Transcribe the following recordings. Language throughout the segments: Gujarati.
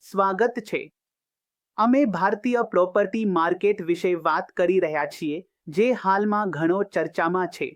સ્વાગત છે। અમે ભારતીય પ્રોપર્ટી માર્કેટ વિશે વાત કરી રહ્યા છીએ, જે હાલમાં ઘણો ચર્ચામાં છે।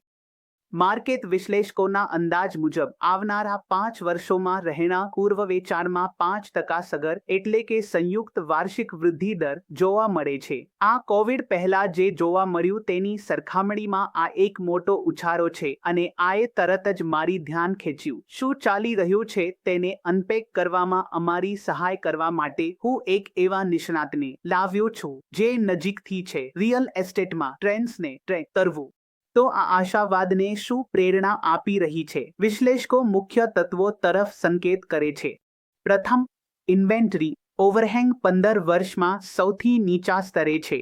માર્કેટ વિશ્લેષકોના અંદાજ મુજબ આવનારા 5 વર્ષોમાં રહેણાંક પૂર્વ વેચાણમાં 5% સગર એટલે કે સંયુક્ત વાર્ષિક વૃદ્ધિ દર જોવા મળે છે। આ કોવિડ પહેલા જે જોવા મળ્યું તેની સરખામણીમાં આ એક મોટો ઉછાળો છે અને આએ તરત જ મારી ધ્યાન ખેંચ્યું। શું ચાલી રહ્યું છે તેને અનપેક કરવામાં અમારી સહાય કરવા માટે હું એક એવા નિષ્ણાતને લાવ્યો છું જે નજીકથી છે રિયલ એસ્ટેટમાં ટ્રેન્ડ્સને ટ્રેક કરવું। તો આ આશાવાદને શું પ્રેરણા આપી રહી છે? વિશ્લેષકો મુખ્ય તત્વો તરફ સંકેત કરે છે। પ્રથમ, ઇન્વેન્ટરી ઓવરહેંગ 15 વર્ષમાં સૌથી નીચા સ્તરે છે।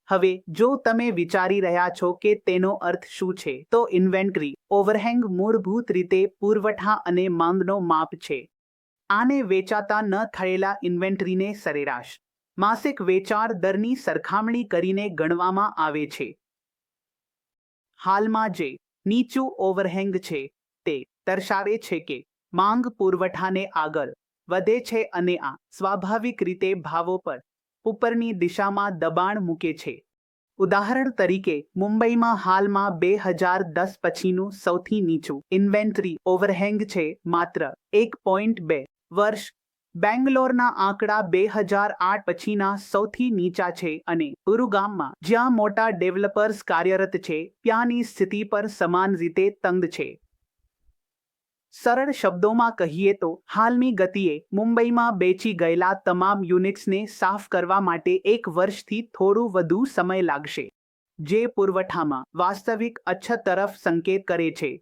હવે જો તમે વિચારી રહ્યા છો કે તેનો અર્થ શું છે, તો ઇન્વેન્ટરી ઓવરહેંગ મૂળભૂત રીતે પુરવઠા અને માંગનો માપ છે। આને વેચાતા ન થયેલા ઇન્વેન્ટરીને સરેરાશ માસિક વેચાણ દરની સરખામણી કરીને ગણવામાં આવે છે। હાલમાં જે નીચું ઓવરહેંગ છે તે દર્શાવે છે કે માંગ પુરવઠાને આગળ વધે છે અને આ સ્વાભાવિક રીતે ભાવો પર ઉપરની દિશામાં દબાણ મૂકે છે। ઉદાહરણ તરીકે, મુંબઈમાં હાલમાં 2010 પછીનું સૌથી નીચું ઇન્વેન્ટરી ઓવરહેંગ છે, માત્ર 1.2 વર્ષ। બેંગ્લોરના આંકડા 2008 પછીના સૌથી નીચા છે અને ગુરુગામમાં, જ્યાં મોટા ડેવલપર્સ કાર્યરત છે, ત્યાંની સ્થિતિ પર સમાન રીતે તંગ છે। સરળ શબ્દોમાં કહીએ તો હાલની ગતિએ મુંબઈમાં બેચી ગયેલા તમામ યુનિટ્સને સાફ કરવા માટે 1 વર્ષથી થોડું વધુ સમય લાગશે, જે પુરવઠામાં વાસ્તવિક અછત તરફ સંકેત કરે છે।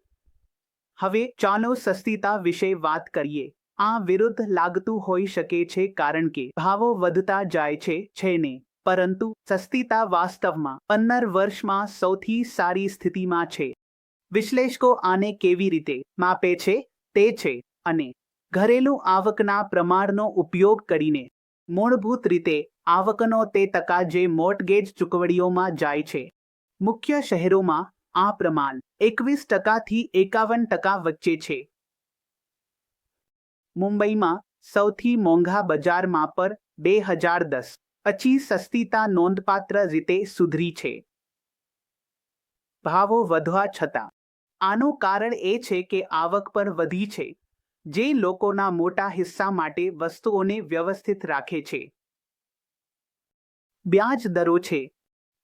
હવે ચાલો સસ્તીતા વિશે વાત કરીએ। આ વિરુદ્ધ લાગતું હોઈ શકે છે કારણ કે ભાવો વધતા જાય છે ને, પરંતુ સસ્તીતા વાસ્તવમાં 15 વર્ષમાં સૌથી સારી સ્થિતિમાં છે। વિશ્લેષકો આને કેવી રીતે માપે છે તે છે અને ઘરેલું આવકના પ્રમાણનો ઉપયોગ કરીને મૂળભૂત રીતે આવકનો તે ટકા જે મોર્ટગેજ ચૂકવણીઓમાં જાય છે। મુખ્ય શહેરોમાં આ પ્રમાણ 21% થી 51% વચ્ચે છે। મુંબઈમાં સૌથી મોંઘા બજારમાં પર 2010 પછી સસ્તીતા નોંધપાત્ર રીતે સુધરી છે। ભાવો વધવા છતાં આનું કારણ એ છે કે આવક પણ વધી છે, જે લોકોના મોટા હિસ્સા માટે વસ્તુઓને વ્યવસ્થિત રાખે છે। વ્યાજ દરો છે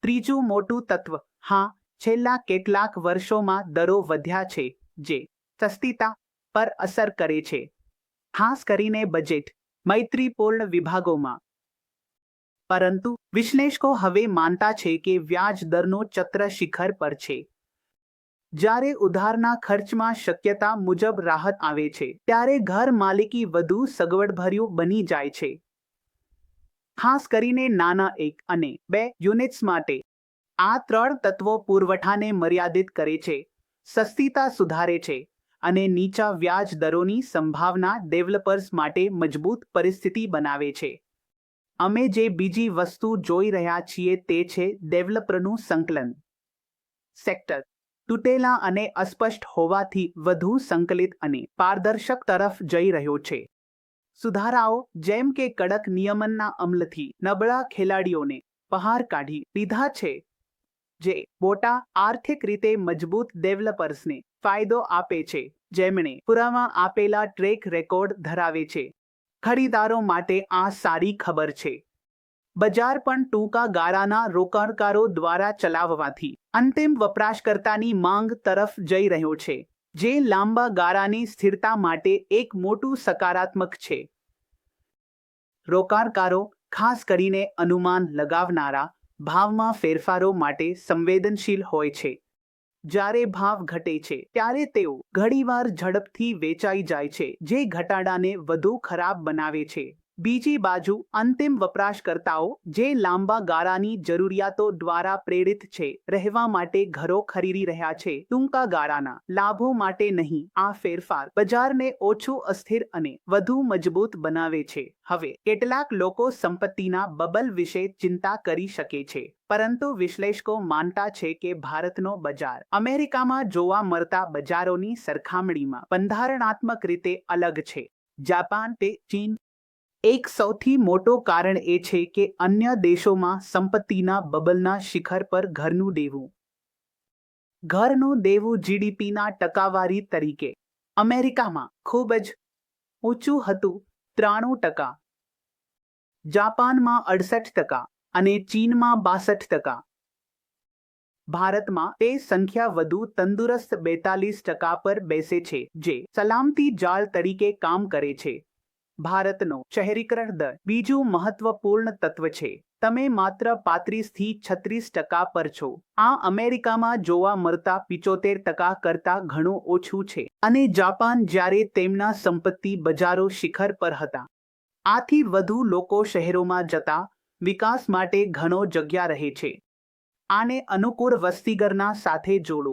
ત્રીજું મોટું તત્વ। હા, છેલ્લા કેટલાક વર્ષોમાં દરો વધ્યા છે, જે સસ્તીતા પર અસર કરે છે, ખાસ કરીને બજેટ મૈત્રીપૂર્ણ વિભાગોમાં। પરંતુ વિશ્લેષકો હવે માનતા છે કે વ્યાજ દરનો ચક્ર શિખર પર છે। જ્યારે ઉધારના ખર્ચમાં શક્યતા મુજબ રાહત આવે છે, ત્યારે ઘર માલિકી વધુ સગવડભર્યું બની જાય છે, ખાસ કરીને નાના 1 અને 2 યુનિટ્સ માટે। આ 3 તત્વો પુરવઠાને મર્યાદિત કરે છે, સસ્તીતા સુધારે છે અને નીચા વ્યાજ દરોની સંભાવના ડેવલપર્સ માટે મજબૂત પરિસ્થિતિ બનાવે છે। અમે જે બીજી વસ્તુ જોઈ રહ્યા છીએ તે છે ડેવલપરનું સંકલન। સેક્ટર તૂટેલા અને અસ્પષ્ટ હોવાથી વધુ સંકલિત અને પારદર્શક તરફ જઈ રહ્યો છે। સુધારાઓ જેમ કે કડક નિયમનના અમલથી નબળા ખેલાડીઓને બહાર કાઢી લીધા છે, જે મોટા આર્થિક રીતે મજબૂત ડેવલપર્સને ફાયદો આપે છે, જેમણે પુરાવા આપેલા ટ્રેક રેકોર્ડ ધરાવે છે। ખરીદારો માટે આ સારી ખબર છે। બજાર પણ ટૂંકા ગાળાના રોકાણકારો દ્વારા ચલાવવાથી અંતિમ વપરાશકર્તાની માંગ તરફ જઈ રહ્યો છે, જે લાંબા ગાળાની સ્થિરતા માટે એક મોટું સકારાત્મક છે। રોકાણકારો, ખાસ કરીને અનુમાન લગાવનારા, ભાવમાં ફેરફારો માટે સંવેદનશીલ હોય છે। જ્યારે ભાવ ઘટે છે ત્યારે તેઓ ઘણીવાર ઝડપથી વેચાઈ જાય છે, જે ઘટાડાને વધુ ખરાબ બનાવે છે। બીજી બાજુ, અંતિમ વપરાશકર્તાઓ, જે લાંબા ગાળાની જરૂરિયાતો દ્વારા પ્રેરિત છે, રહેવા માટે ઘરો ખરીદી રહ્યા છે, ટૂંકા ગાળાના લાભો માટે નહીં। આ ફેરફાર બજારને ઓછું અસ્થિર અને વધુ મજબૂત બનાવે છે। હવે કેટલાક લોકો સંપત્તિના બબલ વિશે ચિંતા કરી શકે છે, પરંતુ વિશ્લેષકો માનતા છે કે ભારતનો બજાર અમેરિકામાં જોવા મળતા બજારોની સરખામણીમાં બંધારણાત્મક રીતે અલગ છે। જાપાન તે ચીન એક સૌથી મોટો કારણ એ છે કે અન્ય દેશોમાં સંપત્તિના બબલના શિખર પર ઘરનું દેવું જીડીપીના ટકાવારી તરીકે અમેરિકામાં ખૂબ જ ઊંચું હતું, 93%, જાપાનમાં 68% અને ચીનમાં 62%. ભારતમાં તે સંખ્યા વધુ તંદુરસ્ત 42% પર બેસે છે, જે સલામતી જાળ તરીકે કામ કરે છે. ભારતનો શહેરીકરણ દર બીજું મહત્વપૂર્ણ તત્વ છે. તમે માત્ર 35 થી 36% પર છો. આ અમેરિકામાં જોવા મળતા 75% કરતાં ઘણું ઓછું છે, અને જાપાન જ્યારે તેમના સંપત્તિ બજારો શિખર પર હતા. આથી વધુ લોકો શહેરોમાં જતા વિકાસ માટે ઘણો જગ્યા રહે છે. આને અનુકૂળ વસ્તીગણના સાથે જોડો.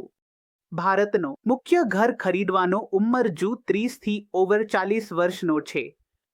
ભારતનો મુખ્ય ઘર ખરીદવાનો ઉંમર જૂથ 30 થી ઓવર 40 વર્ષનો છે,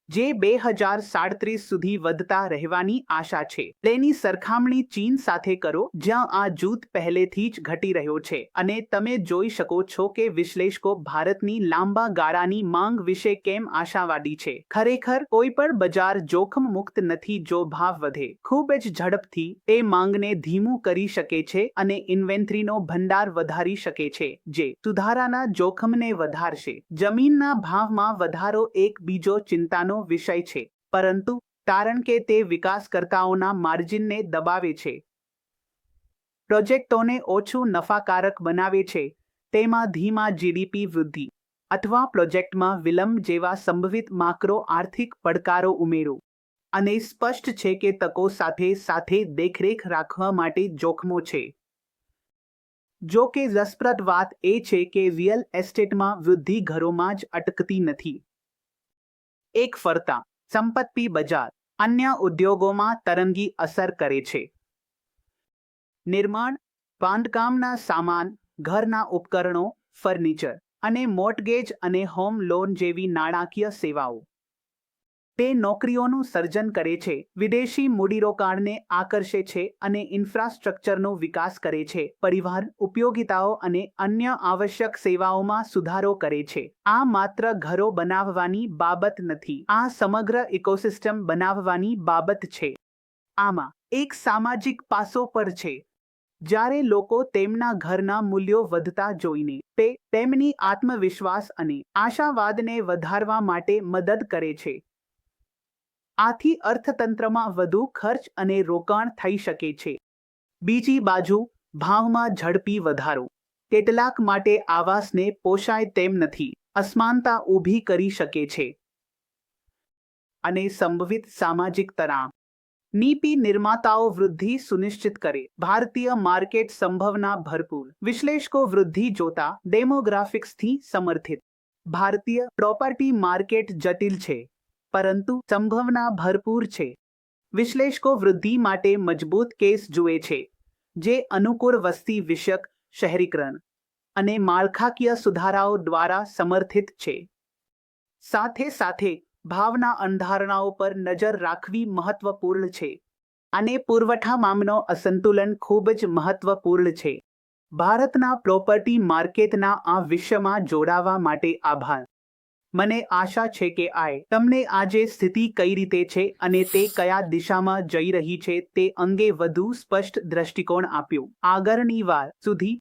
જે 2037 સુધી વધતા રહેવાની આશા છે. તેની સરખામણી ચીન સાથે કરો, જ્યાં આ જૂથ પહેલેથી જ ઘટી રહ્યો છે, અને તમે જોઈ શકો છો કે વિશ્લેષકો ભારતની લાંબા ગાળાની માંગ વિશે કેમ આશાવાદી છે. ખરેખર કોઈ પણ બજાર જોખમ મુક્ત નથી. જો ભાવ વધે ખૂબ જ ઝડપથી, તે માંગને ધીમું કરી શકે છે અને ઇન્વેન્ટરીનો ભંડાર વધારી શકે છે, જે સુધારાના જોખમને વધારશે. જમીનના ભાવમાં વધારો એક બીજો ચિંતાનો વિષય છે, પરંતુ કારણ કે તે વિકાસકર્તાઓના માર્જિનને દબાવે છે, પ્રોજેક્ટોને ઓછું નફાકારક બનાવે છે, તેમાં ધીમા જીડીપી વૃદ્ધિ અથવા પ્રોજેક્ટમાં વિલંબ જેવા સંભવિત માક્રો આર્થિક પડકારો ઉમેરો. અને સ્પષ્ટ છે કે તકો સાથે સાથે દેખરેખ રાખવા માટે જોખમો છે. જો કે રસપ્રદ વાત એ છે કે રિયલ એસ્ટેટમાં વૃદ્ધિ ઘરોમાં જ અટકતી નથી. એક ફરતા સંપત્તિ બજાર અન્ય ઉદ્યોગોમાં તરંગી અસર કરે છે. નિર્માણ, બાંધકામના સામાન, ઘરના ઉપકરણો, ફર્નિચર અને મોર્ટગેજ અને હોમ લોન જેવી નાણાકીય સેવાઓ. તે નોકરીઓનું સર્જન કરે છે, વિદેશી મૂડીરોકાણને આકર્ષે છે અને ઇન્ફ્રાસ્ટ્રક્ચરનો વિકાસ કરે છે. પરિવહન, ઉપયોગિતાઓ અને અન્ય આવશ્યક સેવાઓમાં સુધારો કરે છે. આ માત્ર ઘરો બનાવવાની બાબત નથી, આ સમગ્ર ઇકોસિસ્ટમ બનાવવાની બાબત છે. આમાં એક સામાજિક પાસો પર છે. જ્યારે લોકો તેમના ઘરના મૂલ્યો વધતા જોઈને, તે તેમની આત્મવિશ્વાસ અને આશાવાદને વધારવા માટે મદદ કરે છે. આથી અર્થતંત્રમાં વધુ ખર્ચ અને રોકાણ થઈ શકે છે. બીજી બાજુ, ભાવમાં ઝડપી વધારો કેટલાક માટે આવાસને પોષાય તેમ નથી, અસમાનતા ઊભી કરી શકે છે અને સંભવિત સામાજિક તણાવ. નીતિ નિર્માતાઓ વૃદ્ધિ સુનિશ્ચિત કરે. ભારતીય માર્કેટ સંભાવના ભરપૂર. વિશ્લેષકો વૃદ્ધિ જોતા ડેમોગ્રાફિક્સથી સમર્થિત. ભારતીય પ્રોપર્ટી માર્કેટ જટિલ છે, પરંતુ સંભાવના ભરપૂર છે. વિશ્લેષકો વૃદ્ધિ માટે મજબૂત કેસ જુએ છે, જે અનુકૂળ વસ્તી વિષયક શહેરીકરણ અને માળખાકીય સુધારાઓ દ્વારા સમર્થિત છે. સાથે સાથે ભાવના અંધારણાઓ પર નજર રાખવી મહત્વપૂર્ણ છે, અને પુરવઠામાંનો અસંતુલન ખૂબ જ મહત્વપૂર્ણ છે. ભારતના પ્રોપર્ટી માર્કેટના આ વિષયમાં જોડાવા માટે આભાર. મને આશા છે કે તમને આજે સ્થિતિ કઈ રીતે છે અને તે કયા દિશામાં જઈ રહી છે તે અંગે વધુ સ્પષ્ટ દ્રષ્ટિકોણ આપ્યો. આગળની વાર સુધી